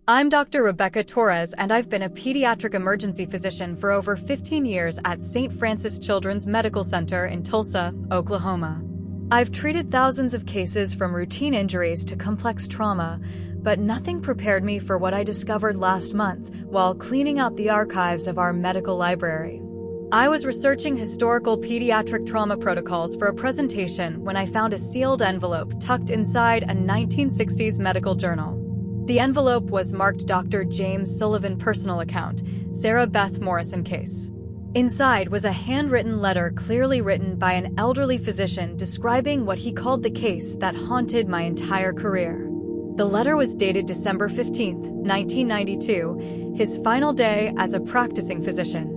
I'm Dr. Rebecca Torres, and I've been a pediatric emergency physician for over 15 years at St. Francis Children's Medical Center in Tulsa, Oklahoma. I've treated thousands of cases from routine injuries to complex trauma, but nothing prepared me for what I discovered last month while cleaning out the archives of our medical library. I was researching historical pediatric trauma protocols for a presentation when I found a sealed envelope tucked inside a 1960s medical journal. The envelope was marked Dr. James Sullivan Personal Account, Sarah Beth Morrison Case. Inside was a handwritten letter clearly written by an elderly physician describing what he called the case that haunted my entire career. The letter was dated December 15, 1992, his final day as a practicing physician.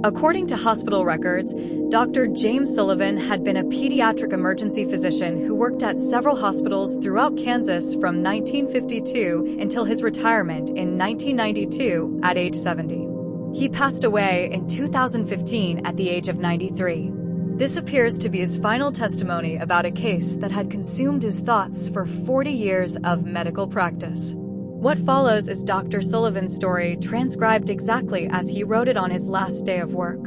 According to hospital records, Dr. James Sullivan had been a pediatric emergency physician who worked at several hospitals throughout Kansas from 1952 until his retirement in 1992 at age 70. He passed away in 2015 at the age of 93. This appears to be his final testimony about a case that had consumed his thoughts for 40 years of medical practice. What follows is Dr. Sullivan's story transcribed exactly as he wrote it on his last day of work.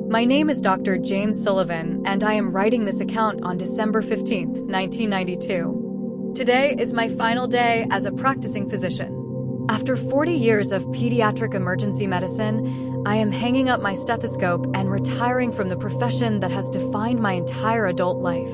My name is Dr. James Sullivan, and I am writing this account on December 15, 1992. Today is my final day as a practicing physician. After 40 years of pediatric emergency medicine, I am hanging up my stethoscope and retiring from the profession that has defined my entire adult life.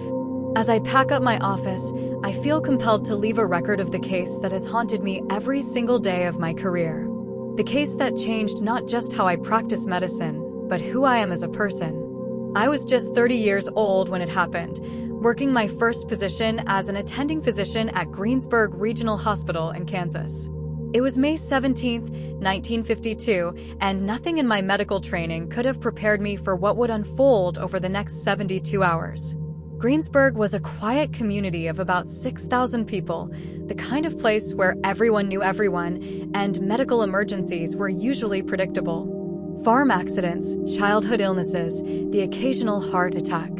As I pack up my office, I feel compelled to leave a record of the case that has haunted me every single day of my career. The case that changed not just how I practice medicine, but who I am as a person. I was just 30 years old when it happened, working my first position as an attending physician at Greensburg Regional Hospital in Kansas. It was May 17, 1952, and nothing in my medical training could have prepared me for what would unfold over the next 72 hours. Greensburg was a quiet community of about 6,000 people, the kind of place where everyone knew everyone, and medical emergencies were usually predictable. Farm accidents, childhood illnesses, the occasional heart attack.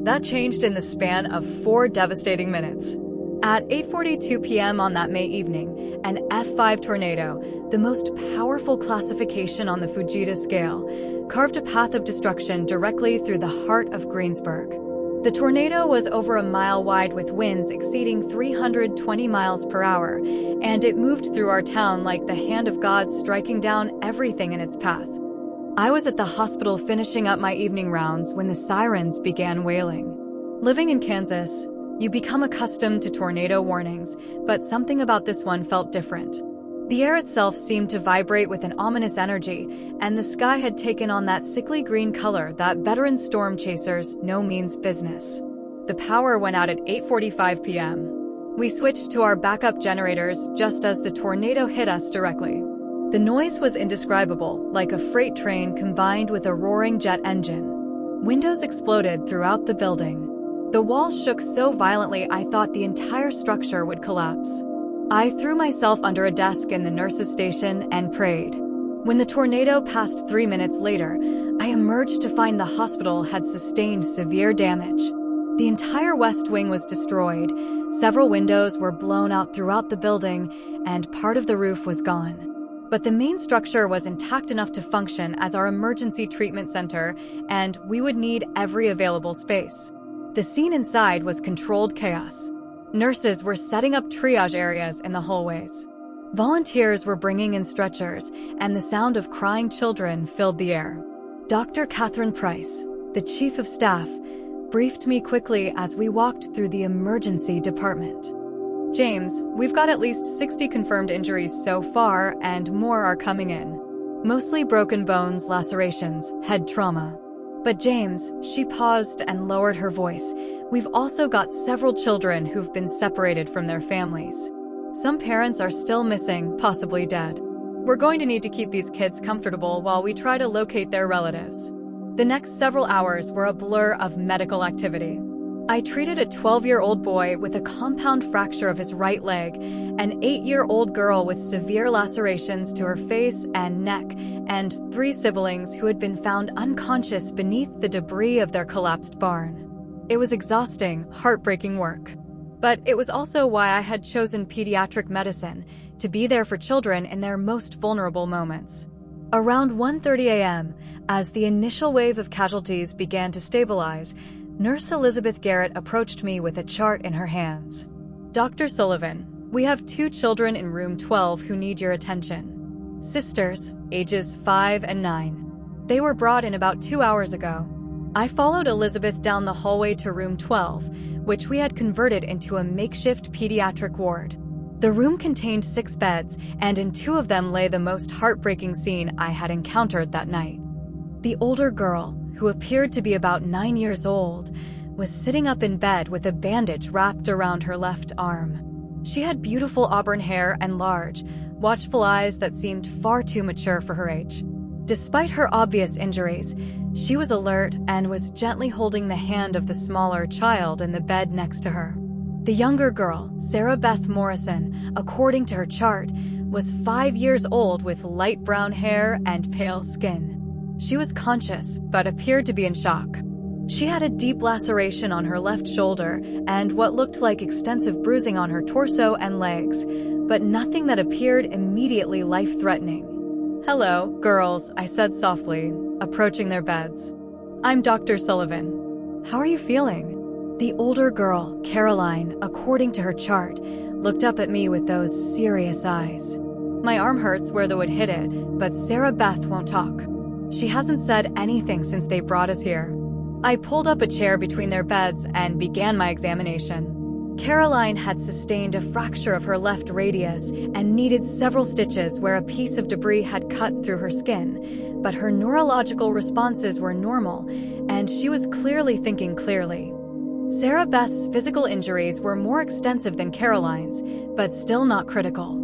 That changed in the span of 4 devastating minutes. At 8:42 p.m. on that May evening, an F5 tornado, the most powerful classification on the Fujita scale, carved a path of destruction directly through the heart of Greensburg. The tornado was over a mile wide with winds exceeding 320 miles per hour, and it moved through our town like the hand of God striking down everything in its path. I was at the hospital finishing up my evening rounds when the sirens began wailing. Living in Kansas, you become accustomed to tornado warnings, but something about this one felt different. The air itself seemed to vibrate with an ominous energy, and the sky had taken on that sickly green color that veteran storm chasers know means business. The power went out at 8:45 p.m. We switched to our backup generators just as the tornado hit us directly. The noise was indescribable, like a freight train combined with a roaring jet engine. Windows exploded throughout the building. The walls shook so violently I thought the entire structure would collapse. I threw myself under a desk in the nurse's station and prayed. When the tornado passed 3 minutes later, I emerged to find the hospital had sustained severe damage. The entire west wing was destroyed, several windows were blown out throughout the building, and part of the roof was gone. But the main structure was intact enough to function as our emergency treatment center, and we would need every available space. The scene inside was controlled chaos. Nurses were setting up triage areas in the hallways. Volunteers were bringing in stretchers, and the sound of crying children filled the air. Dr. Catherine Price, the chief of staff, briefed me quickly as we walked through the emergency department. James, we've got at least 60 confirmed injuries so far, and more are coming in. Mostly broken bones, lacerations, head trauma. But James, she paused and lowered her voice, we've also got several children who've been separated from their families. Some parents are still missing, possibly dead. We're going to need to keep these kids comfortable while we try to locate their relatives. The next several hours were a blur of medical activity. I treated a 12-year-old boy with a compound fracture of his right leg, an 8-year-old girl with severe lacerations to her face and neck, and 3 siblings who had been found unconscious beneath the debris of their collapsed barn. It was exhausting, heartbreaking work. But it was also why I had chosen pediatric medicine. to be there for children in their most vulnerable moments. Around 1:30 a.m., as the initial wave of casualties began to stabilize, Nurse Elizabeth Garrett approached me with a chart in her hands. "Dr. Sullivan, we have 2 children in room 12 who need your attention. Sisters, ages 5 and 9. They were brought in about 2 hours ago." I followed Elizabeth down the hallway to room 12, which we had converted into a makeshift pediatric ward. The room contained 6 beds, and in 2 of them lay the most heartbreaking scene I had encountered that night. The older girl, who appeared to be about 9 years old, was sitting up in bed with a bandage wrapped around her left arm. She had beautiful auburn hair and large, watchful eyes that seemed far too mature for her age. Despite her obvious injuries, she was alert and was gently holding the hand of the smaller child in the bed next to her. The younger girl, Sarah Beth Morrison, according to her chart, was 5 years old with light brown hair and pale skin. She was conscious, but appeared to be in shock. She had a deep laceration on her left shoulder and what looked like extensive bruising on her torso and legs, but nothing that appeared immediately life-threatening. "Hello, girls," I said softly, approaching their beds. "I'm Dr. Sullivan. How are you feeling?" The older girl, Caroline, according to her chart, looked up at me with those serious eyes. "My arm hurts where the wood hit it, but Sarah Beth won't talk. She hasn't said anything since they brought us here." I pulled up a chair between their beds and began my examination. Caroline had sustained a fracture of her left radius and needed several stitches where a piece of debris had cut through her skin, but her neurological responses were normal, and she was clearly thinking clearly. Sarah Beth's physical injuries were more extensive than Caroline's, but still not critical.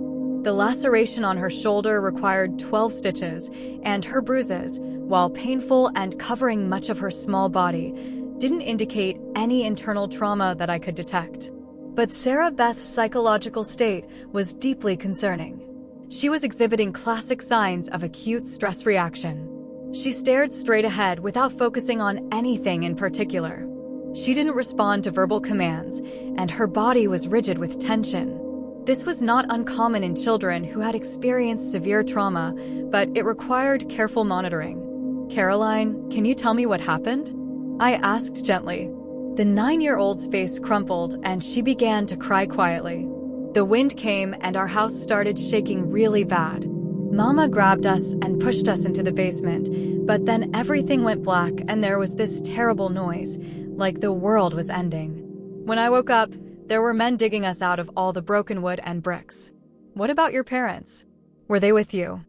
The laceration on her shoulder required 12 stitches, and her bruises, while painful and covering much of her small body, didn't indicate any internal trauma that I could detect. But Sarah Beth's psychological state was deeply concerning. She was exhibiting classic signs of acute stress reaction. She stared straight ahead without focusing on anything in particular. She didn't respond to verbal commands, and her body was rigid with tension. This was not uncommon in children who had experienced severe trauma, but it required careful monitoring. "Caroline, can you tell me what happened?" I asked gently. The 9-year-old's face crumpled and she began to cry quietly. The wind came and our house started shaking really bad. Mama grabbed us and pushed us into the basement, but then everything went black and there was this terrible noise, like the world was ending. When I woke up, there were men digging us out of all the broken wood and bricks. "What about your parents? Were they with you?"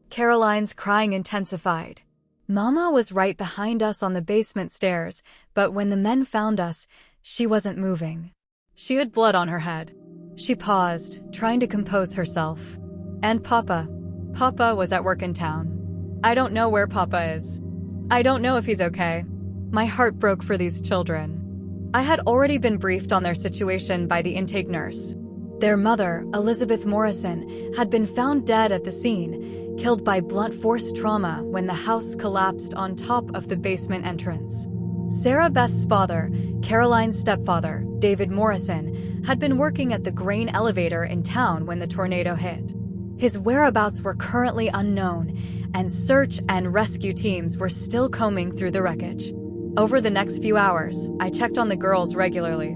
Caroline's crying intensified. Mama was right behind us on the basement stairs, but when the men found us, she wasn't moving. She had blood on her head. She paused, trying to compose herself. "And Papa? Papa was at work in town. I don't know where Papa is. I don't know if he's okay." My heart broke for these children. I had already been briefed on their situation by the intake nurse. Their mother, Elizabeth Morrison, had been found dead at the scene, killed by blunt force trauma when the house collapsed on top of the basement entrance. Sarah Beth's father, Caroline's stepfather, David Morrison, had been working at the grain elevator in town when the tornado hit. His whereabouts were currently unknown, and search and rescue teams were still combing through the wreckage. Over the next few hours, I checked on the girls regularly.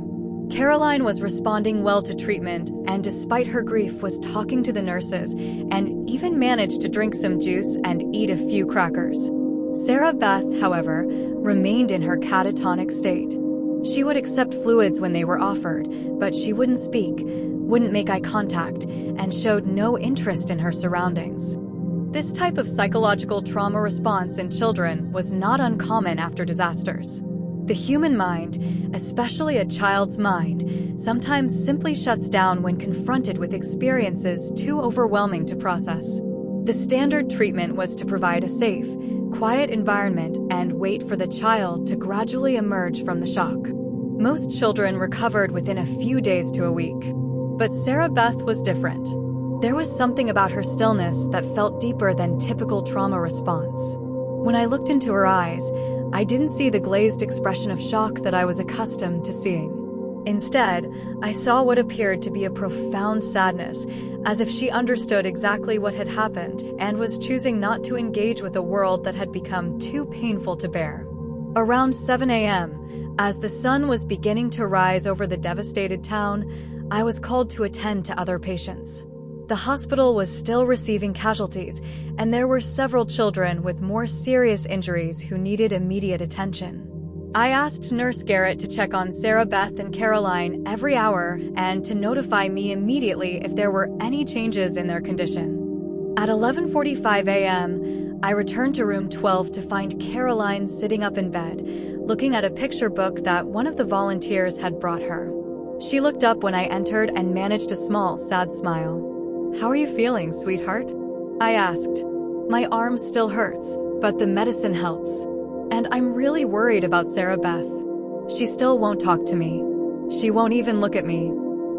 Caroline was responding well to treatment, and despite her grief was talking to the nurses, and even managed to drink some juice and eat a few crackers. Sarah Beth, however, remained in her catatonic state. She would accept fluids when they were offered, but she wouldn't speak, wouldn't make eye contact, and showed no interest in her surroundings. This type of psychological trauma response in children was not uncommon after disasters. The human mind, especially a child's mind, sometimes simply shuts down when confronted with experiences too overwhelming to process. The standard treatment was to provide a safe, quiet environment and wait for the child to gradually emerge from the shock. Most children recovered within a few days to a week. But Sarah Beth was different. There was something about her stillness that felt deeper than typical trauma response. When I looked into her eyes, I didn't see the glazed expression of shock that I was accustomed to seeing. Instead, I saw what appeared to be a profound sadness, as if she understood exactly what had happened and was choosing not to engage with a world that had become too painful to bear. Around 7 a.m., as the sun was beginning to rise over the devastated town, I was called to attend to other patients. The hospital was still receiving casualties, and there were several children with more serious injuries who needed immediate attention. I asked Nurse Garrett to check on Sarah Beth and Caroline every hour and to notify me immediately if there were any changes in their condition. At 11:45 a.m., I returned to room 12 to find Caroline sitting up in bed, looking at a picture book that one of the volunteers had brought her. She looked up when I entered and managed a small, sad smile. "How are you feeling, sweetheart?" I asked. "My arm still hurts, but the medicine helps. And I'm really worried about Sarah Beth. She still won't talk to me. She won't even look at me."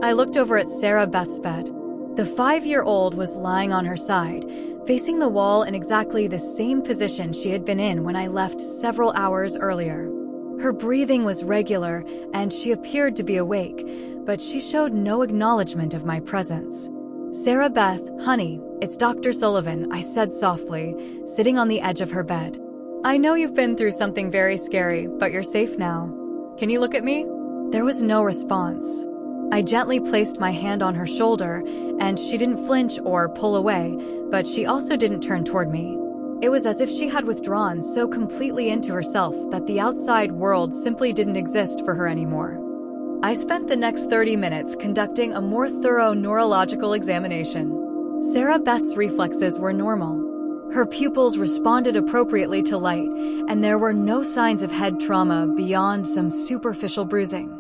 I looked over at Sarah Beth's bed. The 5-year-old was lying on her side, facing the wall in exactly the same position she had been in when I left several hours earlier. Her breathing was regular, and she appeared to be awake, but she showed no acknowledgement of my presence. "Sarah Beth, honey, it's Dr. Sullivan," I said softly, sitting on the edge of her bed. "I know you've been through something very scary, but you're safe now. Can you look at me?" There was no response. I gently placed my hand on her shoulder, and she didn't flinch or pull away, but she also didn't turn toward me. It was as if she had withdrawn so completely into herself that the outside world simply didn't exist for her anymore. I spent the next 30 minutes conducting a more thorough neurological examination. Sarah Beth's reflexes were normal. Her pupils responded appropriately to light, and there were no signs of head trauma beyond some superficial bruising.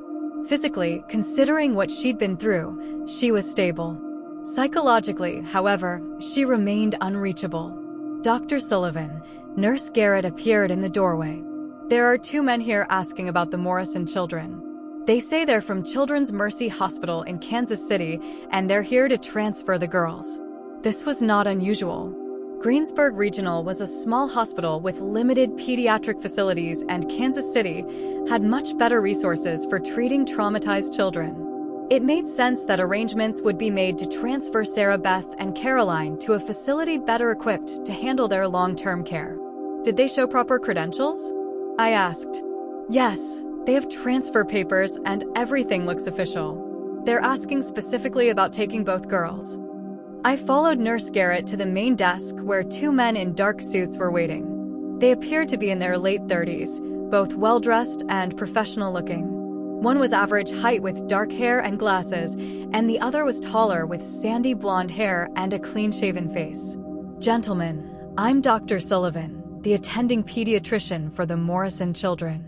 Physically, considering what she'd been through, she was stable. Psychologically, however, she remained unreachable. "Dr. Sullivan," Nurse Garrett appeared in the doorway. "There are 2 men here asking about the Morrison children. They say they're from Children's Mercy Hospital in Kansas City, and they're here to transfer the girls." This was not unusual. Greensburg Regional was a small hospital with limited pediatric facilities, and Kansas City had much better resources for treating traumatized children. It made sense that arrangements would be made to transfer Sarah Beth and Caroline to a facility better equipped to handle their long-term care. "Did they show proper credentials?" I asked. "Yes, they have transfer papers and everything looks official. They're asking specifically about taking both girls." I followed Nurse Garrett to the main desk where 2 men in dark suits were waiting. They appeared to be in their late 30s, both well-dressed and professional-looking. One was average height with dark hair and glasses, and the other was taller with sandy blonde hair and a clean-shaven face. "Gentlemen, I'm Dr. Sullivan, the attending pediatrician for the Morrison children.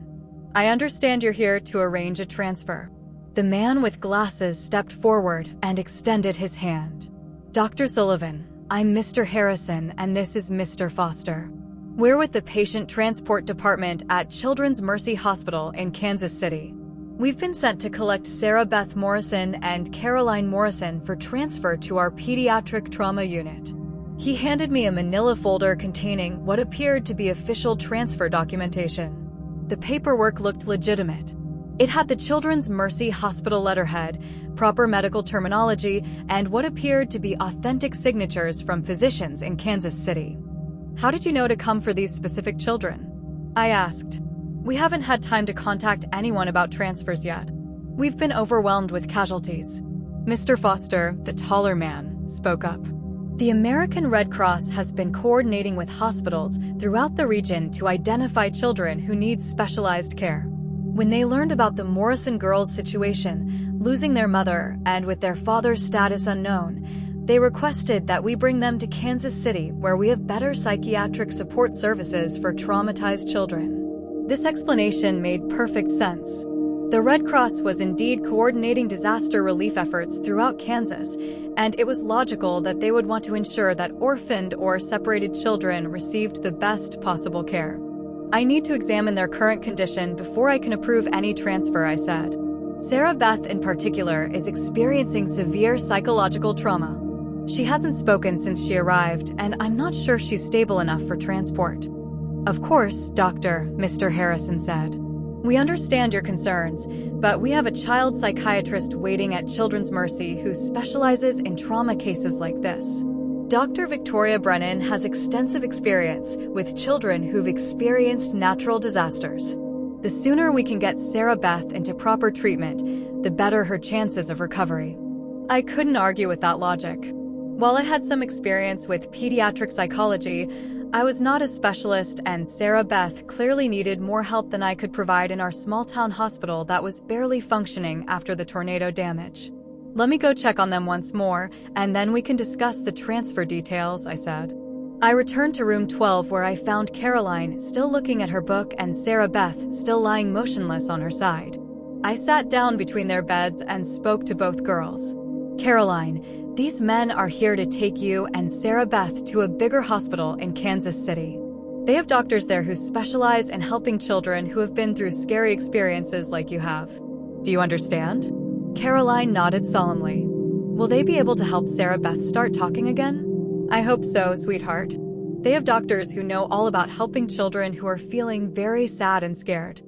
I understand you're here to arrange a transfer." The man with glasses stepped forward and extended his hand. "Dr. Sullivan, I'm Mr. Harrison, and this is Mr. Foster. We're with the Patient Transport Department at Children's Mercy Hospital in Kansas City. We've been sent to collect Sarah Beth Morrison and Caroline Morrison for transfer to our pediatric trauma unit." He handed me a manila folder containing what appeared to be official transfer documentation. The paperwork looked legitimate. It had the Children's Mercy Hospital letterhead, proper medical terminology, and what appeared to be authentic signatures from physicians in Kansas City. "How did you know to come for these specific children?" I asked. "We haven't had time to contact anyone about transfers yet. We've been overwhelmed with casualties." Mr. Foster, the taller man, spoke up. "The American Red Cross has been coordinating with hospitals throughout the region to identify children who need specialized care. When they learned about the Morrison girls' situation, losing their mother and with their father's status unknown, they requested that we bring them to Kansas City, where we have better psychiatric support services for traumatized children." This explanation made perfect sense. The Red Cross was indeed coordinating disaster relief efforts throughout Kansas, and it was logical that they would want to ensure that orphaned or separated children received the best possible care. "I need to examine their current condition before I can approve any transfer," I said. "Sarah Beth in particular is experiencing severe psychological trauma. She hasn't spoken since she arrived, and I'm not sure she's stable enough for transport." "Of course, Doctor," Mr. Harrison said. We understand your concerns, but we have a child psychiatrist waiting at Children's Mercy who specializes in trauma cases like this. Dr. Victoria Brennan has extensive experience with children who've experienced natural disasters. The sooner we can get Sarah Beth into proper treatment, the better her chances of recovery. I couldn't argue with that logic. While I had some experience with pediatric psychology, I was not a specialist, and Sarah Beth clearly needed more help than I could provide in our small-town hospital that was barely functioning after the tornado damage. Let me go check on them once more, and then we can discuss the transfer details, I said. I returned to room 12 where I found Caroline still looking at her book and Sarah Beth still lying motionless on her side. I sat down between their beds and spoke to both girls. Caroline, these men are here to take you and Sarah Beth to a bigger hospital in Kansas City. They have doctors there who specialize in helping children who have been through scary experiences like you have. Do you understand? Caroline nodded solemnly. Will they be able to help Sarah Beth start talking again? I hope so, sweetheart. They have doctors who know all about helping children who are feeling very sad and scared.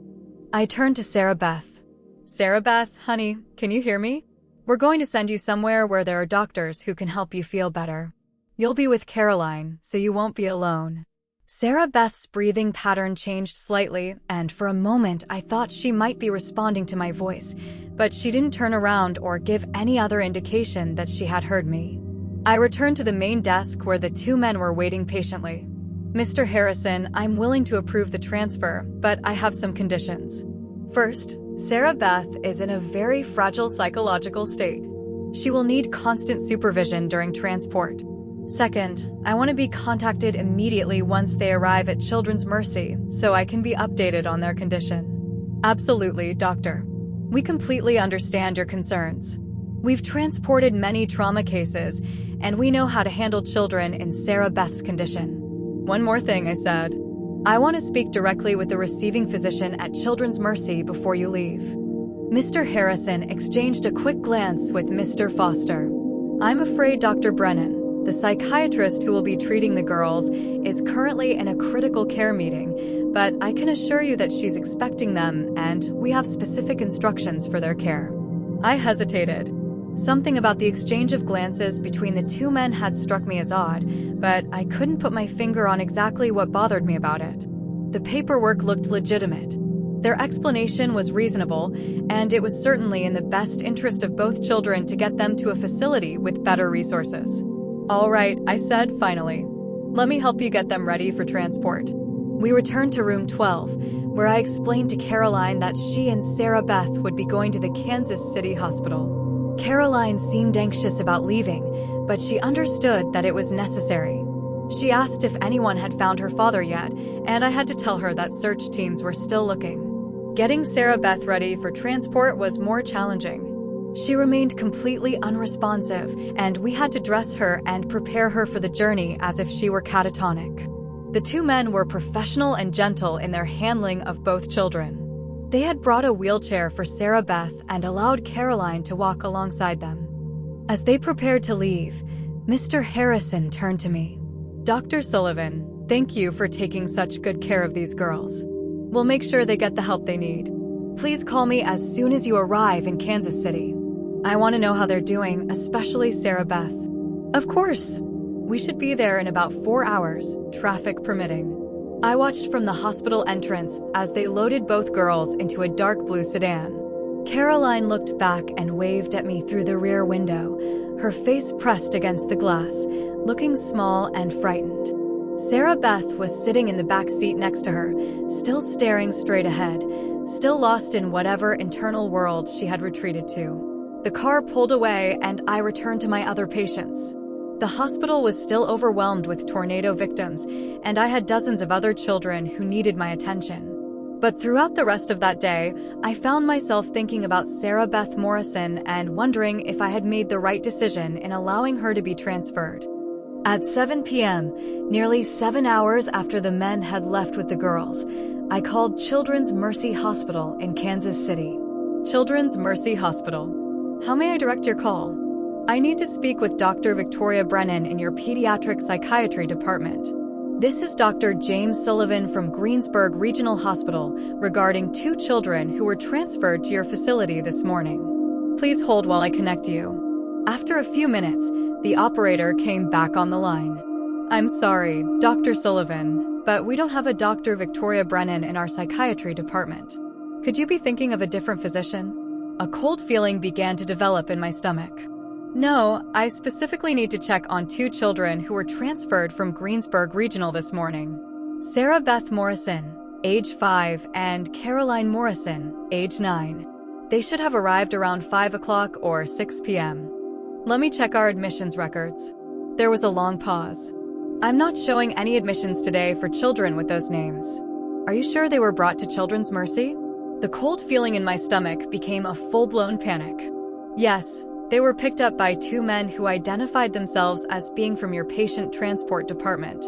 I turned to Sarah Beth. Sarah Beth, honey, can you hear me? We're going to send you somewhere where there are doctors who can help you feel better. You'll be with Caroline, so you won't be alone. Sarah Beth's breathing pattern changed slightly, and for a moment I thought she might be responding to my voice, but she didn't turn around or give any other indication that she had heard me. I returned to the main desk where the two men were waiting patiently. Mr. Harrison, I'm willing to approve the transfer, but I have some conditions. First, Sarah Beth is in a very fragile psychological state. She will need constant supervision during transport. Second, I want to be contacted immediately once they arrive at Children's Mercy, so I can be updated on their condition. Absolutely, Doctor. We completely understand your concerns. We've transported many trauma cases, and we know how to handle children in Sarah Beth's condition. One more thing, I said. I want to speak directly with the receiving physician at Children's Mercy before you leave. Mr. Harrison exchanged a quick glance with Mr. Foster. I'm afraid Dr. Brennan, the psychiatrist who will be treating the girls, is currently in a critical care meeting, but I can assure you that she's expecting them, and we have specific instructions for their care. I hesitated. Something about the exchange of glances between the two men had struck me as odd, but I couldn't put my finger on exactly what bothered me about it. The paperwork looked legitimate. Their explanation was reasonable, and it was certainly in the best interest of both children to get them to a facility with better resources. All right, I said finally. Let me help you get them ready for transport. We returned to room 12, where I explained to Caroline that she and Sarah Beth would be going to the Kansas City Hospital. Caroline seemed anxious about leaving, but she understood that it was necessary. She asked if anyone had found her father yet, and I had to tell her that search teams were still looking. Getting Sarah Beth ready for transport was more challenging. She remained completely unresponsive, and we had to dress her and prepare her for the journey as if she were catatonic. The two men were professional and gentle in their handling of both children. They had brought a wheelchair for Sarah Beth and allowed Caroline to walk alongside them. As they prepared to leave, Mr. Harrison turned to me. Dr. Sullivan, thank you for taking such good care of these girls. We'll make sure they get the help they need. Please call me as soon as you arrive in Kansas City. I want to know how they're doing, especially Sarah Beth. Of course. We should be there in about 4 hours, traffic permitting. I watched from the hospital entrance as they loaded both girls into a dark blue sedan. Caroline looked back and waved at me through the rear window, her face pressed against the glass, looking small and frightened. Sarah Beth was sitting in the back seat next to her, still staring straight ahead, still lost in whatever internal world she had retreated to. The car pulled away and I returned to my other patients. The hospital was still overwhelmed with tornado victims, and I had dozens of other children who needed my attention. But throughout the rest of that day, I found myself thinking about Sarah Beth Morrison and wondering if I had made the right decision in allowing her to be transferred. At 7 p.m., nearly 7 hours after the men had left with the girls, I called Children's Mercy Hospital in Kansas City. Children's Mercy Hospital. How may I direct your call? I need to speak with Dr. Victoria Brennan in your pediatric psychiatry department. This is Dr. James Sullivan from Greensburg Regional Hospital regarding 2 children who were transferred to your facility this morning. Please hold while I connect you. After a few minutes, the operator came back on the line. I'm sorry, Dr. Sullivan, but we don't have a Dr. Victoria Brennan in our psychiatry department. Could you be thinking of a different physician? A cold feeling began to develop in my stomach. No, I specifically need to check on 2 children who were transferred from Greensburg Regional this morning. Sarah Beth Morrison, age 5, and Caroline Morrison, age 9. They should have arrived around 5 o'clock or 6 p.m. Let me check our admissions records. There was a long pause. I'm not showing any admissions today for children with those names. Are you sure they were brought to Children's Mercy? The cold feeling in my stomach became a full-blown panic. Yes, they were picked up by 2 men who identified themselves as being from your patient transport department.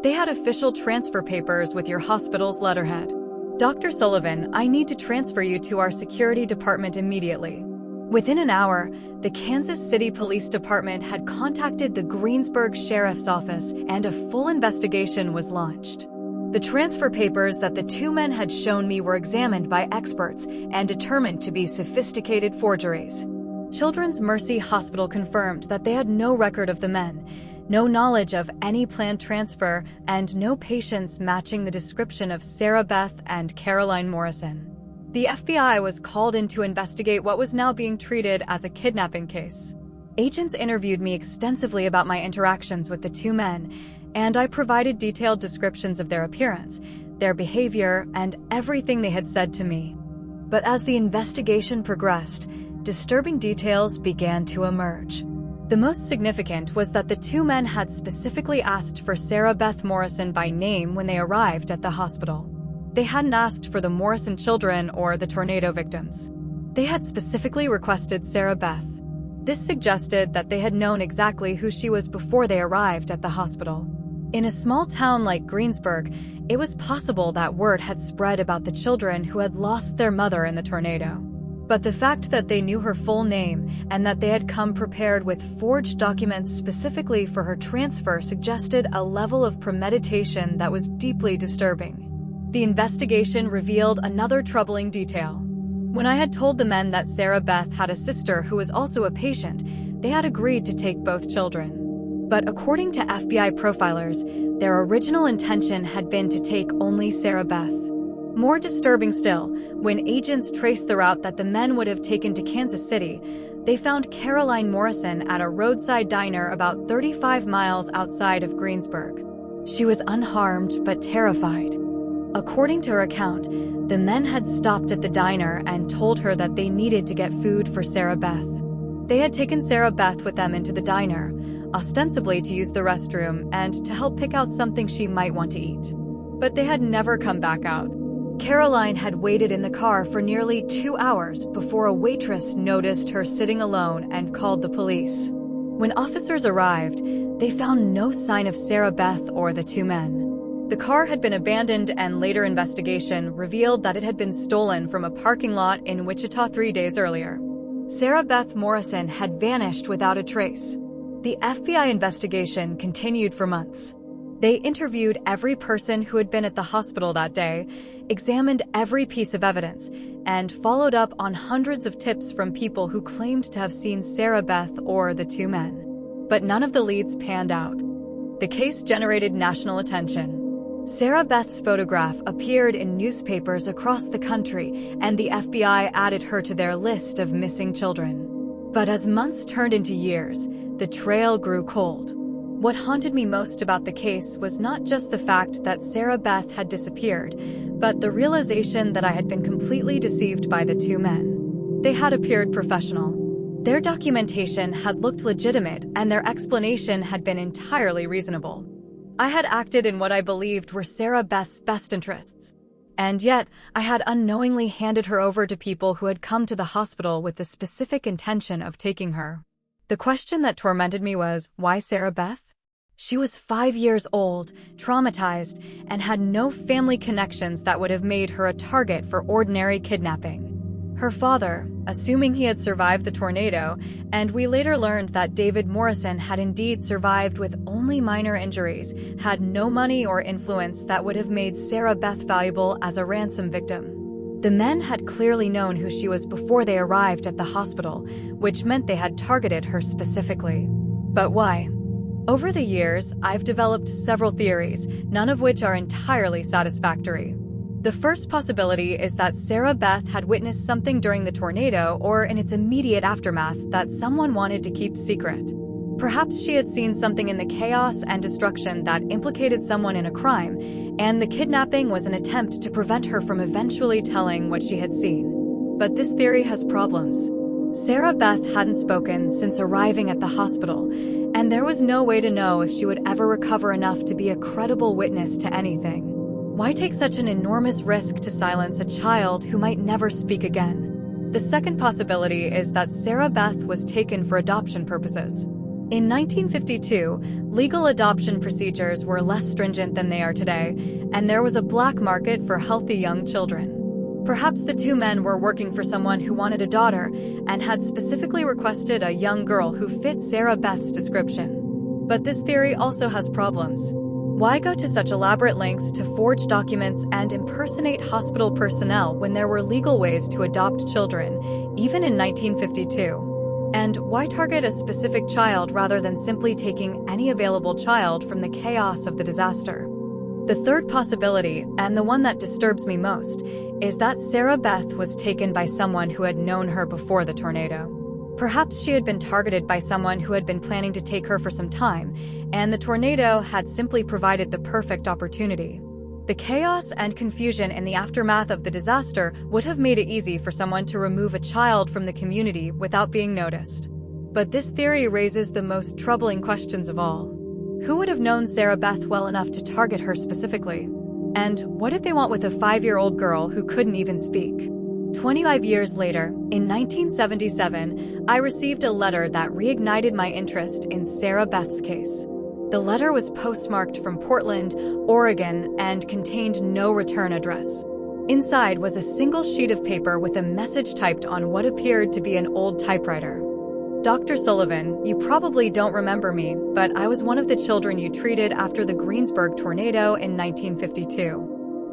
They had official transfer papers with your hospital's letterhead. Dr. Sullivan, I need to transfer you to our security department immediately. Within an hour, the Kansas City Police Department had contacted the Greensburg Sheriff's Office and a full investigation was launched. The transfer papers that the 2 men had shown me were examined by experts and determined to be sophisticated forgeries. Children's Mercy Hospital confirmed that they had no record of the men, no knowledge of any planned transfer, and no patients matching the description of Sarah Beth and Caroline Morrison. The FBI was called in to investigate what was now being treated as a kidnapping case. Agents interviewed me extensively about my interactions with the 2 men, and I provided detailed descriptions of their appearance, their behavior, and everything they had said to me. But as the investigation progressed, disturbing details began to emerge. The most significant was that the 2 men had specifically asked for Sarah Beth Morrison by name when they arrived at the hospital. They hadn't asked for the Morrison children or the tornado victims. They had specifically requested Sarah Beth. This suggested that they had known exactly who she was before they arrived at the hospital. In a small town like Greensburg, it was possible that word had spread about the children who had lost their mother in the tornado. But the fact that they knew her full name and that they had come prepared with forged documents specifically for her transfer suggested a level of premeditation that was deeply disturbing. The investigation revealed another troubling detail. When I had told the men that Sarah Beth had a sister who was also a patient, they had agreed to take both children. But according to FBI profilers, their original intention had been to take only Sarah Beth. More disturbing still, when agents traced the route that the men would have taken to Kansas City, they found Caroline Morrison at a roadside diner about 35 miles outside of Greensburg. She was unharmed but terrified. According to her account, the men had stopped at the diner and told her that they needed to get food for Sarah Beth. They had taken Sarah Beth with them into the diner, ostensibly to use the restroom and to help pick out something she might want to eat. But they had never come back out. Caroline had waited in the car for nearly 2 hours before a waitress noticed her sitting alone and called the police. When officers arrived, they found no sign of Sarah Beth or the 2 men. The car had been abandoned and later investigation revealed that it had been stolen from a parking lot in Wichita 3 days earlier. Sarah Beth Morrison had vanished without a trace. The FBI investigation continued for months. They interviewed every person who had been at the hospital that day, examined every piece of evidence, and followed up on hundreds of tips from people who claimed to have seen Sarah Beth or the 2 men. But none of the leads panned out. The case generated national attention. Sarah Beth's photograph appeared in newspapers across the country, and the FBI added her to their list of missing children. But as months turned into years, the trail grew cold. What haunted me most about the case was not just the fact that Sarah Beth had disappeared, but the realization that I had been completely deceived by the 2 men. They had appeared professional. Their documentation had looked legitimate, and their explanation had been entirely reasonable. I had acted in what I believed were Sarah Beth's best interests. And yet, I had unknowingly handed her over to people who had come to the hospital with the specific intention of taking her. The question that tormented me was, why Sarah Beth? She was 5 years old, traumatized, and had no family connections that would have made her a target for ordinary kidnapping. Her father, assuming he had survived the tornado, and we later learned that David Morrison had indeed survived with only minor injuries, had no money or influence that would have made Sarah Beth valuable as a ransom victim. The men had clearly known who she was before they arrived at the hospital, which meant they had targeted her specifically. But why? Over the years, I've developed several theories, none of which are entirely satisfactory. The first possibility is that Sarah Beth had witnessed something during the tornado or in its immediate aftermath that someone wanted to keep secret. Perhaps she had seen something in the chaos and destruction that implicated someone in a crime, and the kidnapping was an attempt to prevent her from eventually telling what she had seen. But this theory has problems. Sarah Beth hadn't spoken since arriving at the hospital, and there was no way to know if she would ever recover enough to be a credible witness to anything. Why take such an enormous risk to silence a child who might never speak again? The second possibility is that Sarah Beth was taken for adoption purposes. In 1952, legal adoption procedures were less stringent than they are today, and there was a black market for healthy young children. Perhaps the two men were working for someone who wanted a daughter and had specifically requested a young girl who fit Sarah Beth's description. But this theory also has problems. Why go to such elaborate lengths to forge documents and impersonate hospital personnel when there were legal ways to adopt children, even in 1952? And why target a specific child rather than simply taking any available child from the chaos of the disaster? The third possibility, and the one that disturbs me most, is that Sarah Beth was taken by someone who had known her before the tornado. Perhaps she had been targeted by someone who had been planning to take her for some time, and the tornado had simply provided the perfect opportunity. The chaos and confusion in the aftermath of the disaster would have made it easy for someone to remove a child from the community without being noticed. But this theory raises the most troubling questions of all. Who would have known Sarah Beth well enough to target her specifically? And what did they want with a 5-year-old girl who couldn't even speak? 25 years later, in 1977, I received a letter that reignited my interest in Sarah Beth's case. The letter was postmarked from Portland, Oregon, and contained no return address. Inside was a single sheet of paper with a message typed on what appeared to be an old typewriter. Dr. Sullivan, you probably don't remember me, but I was one of the children you treated after the Greensburg tornado in 1952.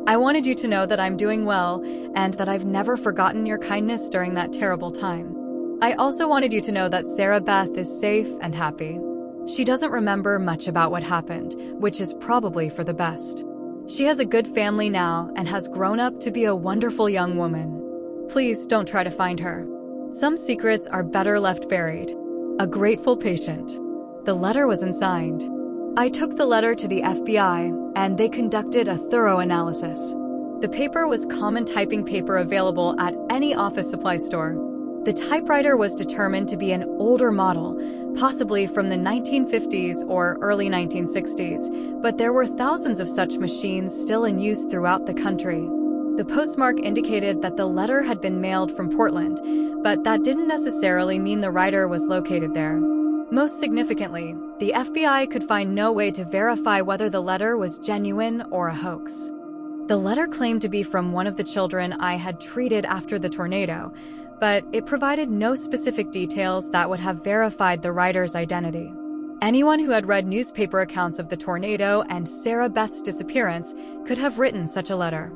I wanted you to know that I'm doing well and that I've never forgotten your kindness during that terrible time. I also wanted you to know that Sarah Beth is safe and happy. She doesn't remember much about what happened, which is probably for the best. She has a good family now and has grown up to be a wonderful young woman. Please don't try to find her. Some secrets are better left buried. A grateful patient. The letter was unsigned. I took the letter to the FBI, and they conducted a thorough analysis. The paper was common typing paper available at any office supply store. The typewriter was determined to be an older model, possibly from the 1950s or early 1960s, but there were thousands of such machines still in use throughout the country. The postmark indicated that the letter had been mailed from Portland, but that didn't necessarily mean the writer was located there. Most significantly, the FBI could find no way to verify whether the letter was genuine or a hoax. The letter claimed to be from one of the children I had treated after the tornado, but it provided no specific details that would have verified the writer's identity. Anyone who had read newspaper accounts of the tornado and Sarah Beth's disappearance could have written such a letter.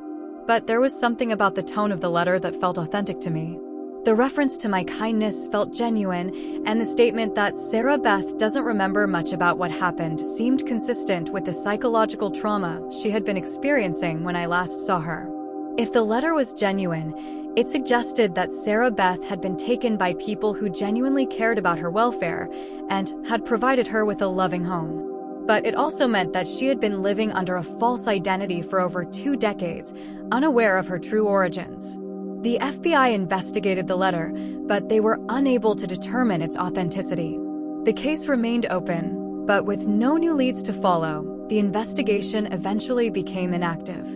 But there was something about the tone of the letter that felt authentic to me. The reference to my kindness felt genuine, and the statement that Sarah Beth doesn't remember much about what happened seemed consistent with the psychological trauma she had been experiencing when I last saw her. If the letter was genuine, it suggested that Sarah Beth had been taken by people who genuinely cared about her welfare and had provided her with a loving home. But it also meant that she had been living under a false identity for over 2 decades, unaware of her true origins. The FBI investigated the letter, but they were unable to determine its authenticity. The case remained open, but with no new leads to follow, the investigation eventually became inactive.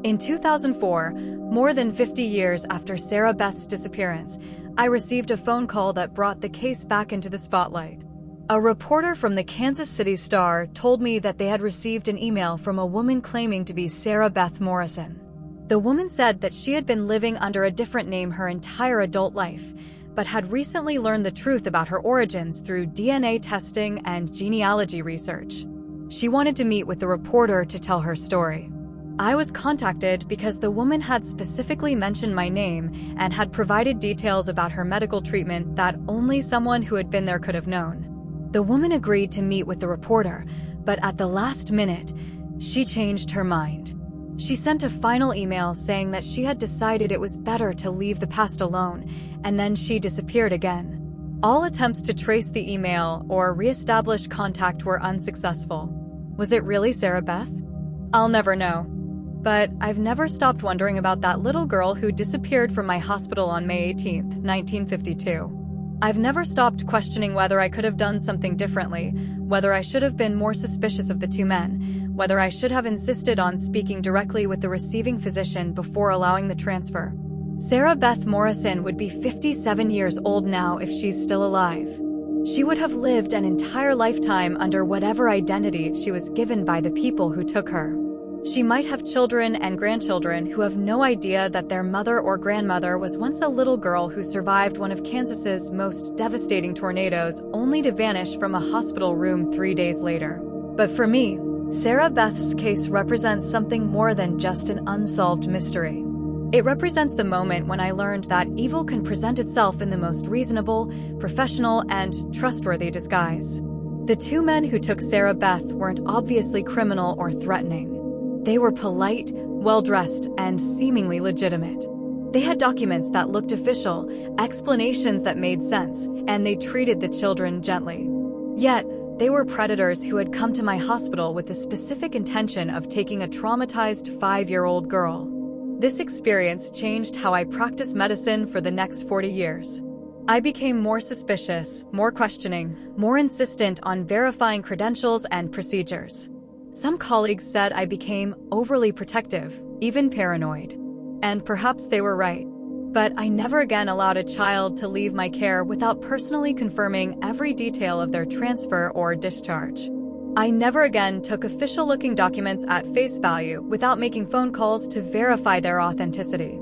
In 2004, more than 50 years after Sarah Beth's disappearance, I received a phone call that brought the case back into the spotlight. A reporter from the Kansas City Star told me that they had received an email from a woman claiming to be Sarah Beth Morrison. The woman said that she had been living under a different name her entire adult life, but had recently learned the truth about her origins through DNA testing and genealogy research. She wanted to meet with the reporter to tell her story. I was contacted because the woman had specifically mentioned my name and had provided details about her medical treatment that only someone who had been there could have known. The woman agreed to meet with the reporter, but at the last minute, she changed her mind. She sent a final email saying that she had decided it was better to leave the past alone, and then she disappeared again. All attempts to trace the email or reestablish contact were unsuccessful. Was it really Sarah Beth? I'll never know. But I've never stopped wondering about that little girl who disappeared from my hospital on May 18, 1952. I've never stopped questioning whether I could have done something differently, whether I should have been more suspicious of the two men, whether I should have insisted on speaking directly with the receiving physician before allowing the transfer. Sarah Beth Morrison would be 57 years old now if she's still alive. She would have lived an entire lifetime under whatever identity she was given by the people who took her. She might have children and grandchildren who have no idea that their mother or grandmother was once a little girl who survived one of Kansas's most devastating tornadoes only to vanish from a hospital room 3 days later. But for me, Sarah Beth's case represents something more than just an unsolved mystery. It represents the moment when I learned that evil can present itself in the most reasonable, professional, and trustworthy disguise. The two men who took Sarah Beth weren't obviously criminal or threatening. They were polite, well-dressed, and seemingly legitimate. They had documents that looked official, explanations that made sense, and they treated the children gently. Yet, they were predators who had come to my hospital with the specific intention of taking a traumatized 5-year-old girl. This experience changed how I practiced medicine for the next 40 years. I became more suspicious, more questioning, more insistent on verifying credentials and procedures. Some colleagues said I became overly protective, even paranoid. And perhaps they were right. But I never again allowed a child to leave my care without personally confirming every detail of their transfer or discharge. I never again took official-looking documents at face value without making phone calls to verify their authenticity.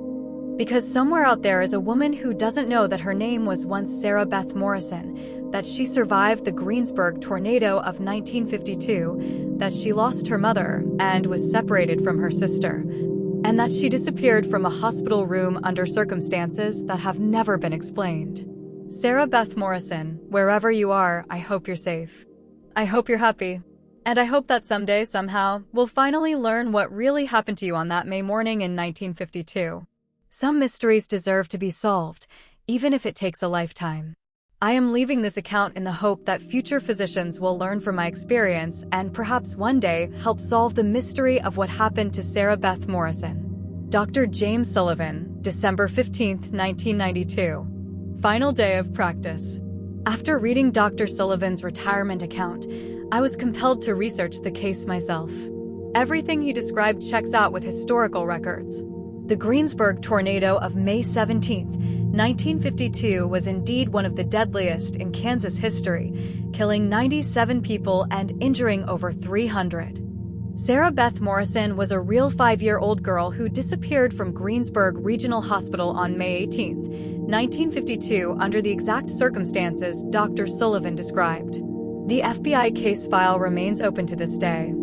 Because somewhere out there is a woman who doesn't know that her name was once Sarah Beth Morrison, that she survived the Greensburg tornado of 1952, that she lost her mother and was separated from her sister, and that she disappeared from a hospital room under circumstances that have never been explained. Sarah Beth Morrison, wherever you are, I hope you're safe. I hope you're happy. And I hope that someday, somehow, we'll finally learn what really happened to you on that May morning in 1952. Some mysteries deserve to be solved, even if it takes a lifetime. I am leaving this account in the hope that future physicians will learn from my experience and perhaps one day help solve the mystery of what happened to Sarah Beth Morrison. Dr. James Sullivan, December 15, 1992. Final day of practice. After reading Dr. Sullivan's retirement account, I was compelled to research the case myself. Everything he described checks out with historical records. The Greensburg tornado of May 17, 1952 was indeed one of the deadliest in Kansas history, killing 97 people and injuring over 300. Sarah Beth Morrison was a real 5-year-old girl who disappeared from Greensburg Regional Hospital on May 18, 1952 under the exact circumstances Dr. Sullivan described. The FBI case file remains open to this day.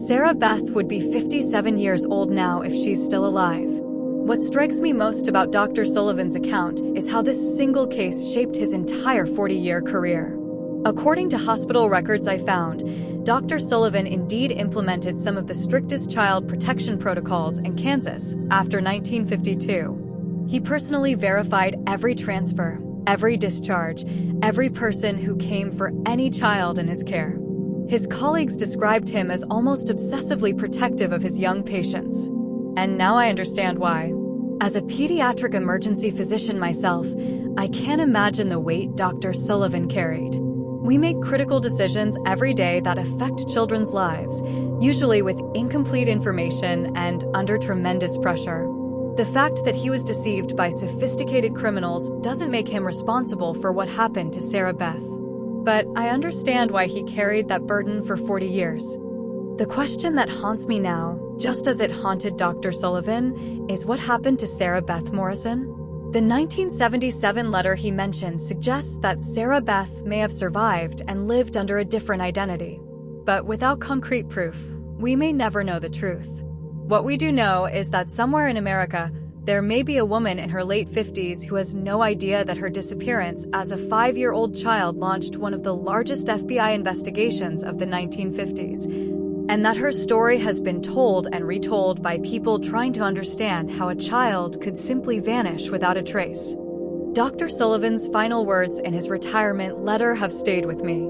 Sarah Beth would be 57 years old now if she's still alive. What strikes me most about Dr. Sullivan's account is how this single case shaped his entire 40-year career. According to hospital records I found, Dr. Sullivan indeed implemented some of the strictest child protection protocols in Kansas after 1952. He personally verified every transfer, every discharge, every person who came for any child in his care. His colleagues described him as almost obsessively protective of his young patients. And now I understand why. As a pediatric emergency physician myself, I can't imagine the weight Dr. Sullivan carried. We make critical decisions every day that affect children's lives, usually with incomplete information and under tremendous pressure. The fact that he was deceived by sophisticated criminals doesn't make him responsible for what happened to Sarah Beth. But I understand why he carried that burden for 40 years. The question that haunts me now just as it haunted Dr. Sullivan, is what happened to Sarah Beth Morrison. The 1977 letter he mentioned suggests that Sarah Beth may have survived and lived under a different identity. But without concrete proof, we may never know the truth. What we do know is that somewhere in America, there may be a woman in her late 50s who has no idea that her disappearance as a 5-year-old child launched one of the largest FBI investigations of the 1950s, and that her story has been told and retold by people trying to understand how a child could simply vanish without a trace. Dr. Sullivan's final words in his retirement letter have stayed with me.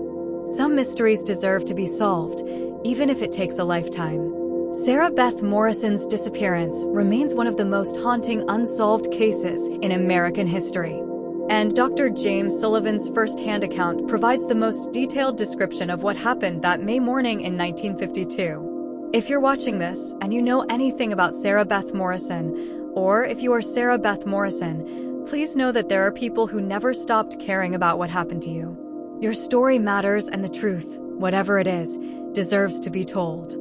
Some mysteries deserve to be solved, even if it takes a lifetime. Sarah Beth Morrison's disappearance remains one of the most haunting unsolved cases in American history. And Dr. James Sullivan's first-hand account provides the most detailed description of what happened that May morning in 1952. If you're watching this and you know anything about Sarah Beth Morrison, or if you are Sarah Beth Morrison, please know that there are people who never stopped caring about what happened to you. Your story matters, and the truth, whatever it is, deserves to be told.